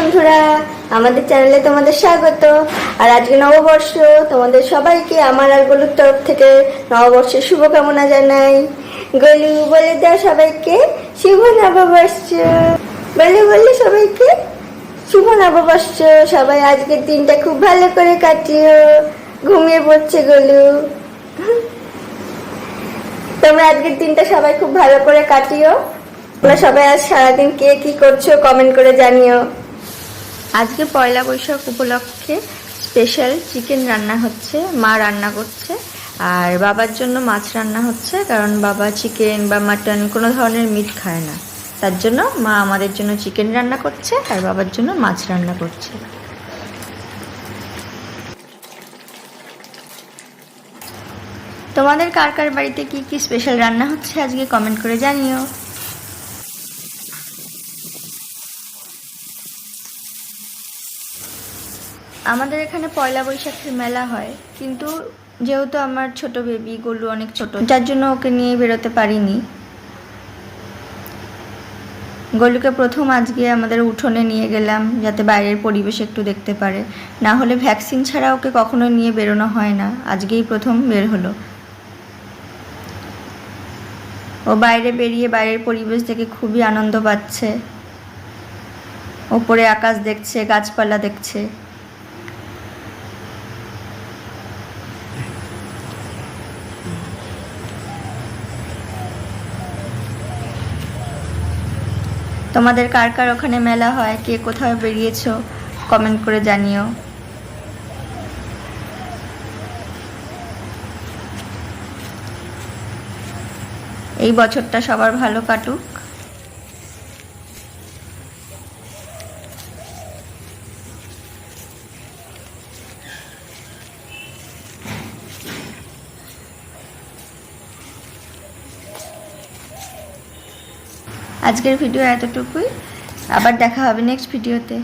বন্ধুরা, আমাদের চ্যানেলে তোমাদের স্বাগত। আর আজকে নববর্ষ, তোমাদের সবাইকে আমার আর গলুর তরফ থেকে নববর্ষের শুভকামনা জানাই। গলু বলে দাও সবাইকে শুভ নববর্ষ। বলে সবাইকে শুভ নববর্ষ। সবাই আজকের দিনটা খুব ভালো করে কাটিও। ঘুমিয়ে পড়ছে গলু। তোমরা আজকের দিনটা সবাই খুব ভালো করে কাটিও। তোমরা সবাই আজ সারাদিন কে কি করছো কমেন্ট করে জানিও। আজকে পয়লা বৈশাখ উপলক্ষে স্পেশাল চিকেন রান্না হচ্ছে, মা রান্না করছে। আর বাবার জন্য মাছ রান্না হচ্ছে, কারণ বাবা চিকেন বা মাটন কোনো ধরনের মিট খায় না। তার জন্য মা আমাদের জন্য চিকেন রান্না করছে আর বাবার জন্য মাছ রান্না করছে। তোমাদের কার কার বাড়িতে কি কি স্পেশাল রান্না হচ্ছে আজকে কমেন্ট করে জানিও। আমাদের এখানে পয়লা বৈশাখের মেলা হয়, কিন্তু যেহেতু আমার ছোট বেবি গলু অনেক ছোট, যার জন্য ওকে নিয়ে বেরোতে পারিনি। গলুকে প্রথম আজকে আমাদের উঠোনে নিয়ে গেলাম, যাতে বাইরের পরিবেশ একটু দেখতে পারে। না হলে ভ্যাকসিন ছাড়া ওকে কখনো নিয়ে বেরোনো হয় না, আজকেই প্রথম বের হলো। ও বাইরে বেরিয়ে বাইরের পরিবেশ দেখে খুবই আনন্দ পাচ্ছে। ওপরে আকাশ দেখছে, গাছপালা দেখছে। তোমাদের কার কার ওখানে মেলা হয়, কে কোথাও বেরিয়েছো কমেন্ট করে জানিও। এই বছরটা সবার ভালো কাটুক। আজকের ভিডিও এতটুকুই, আবার দেখা হবে নেক্সট ভিডিওতে।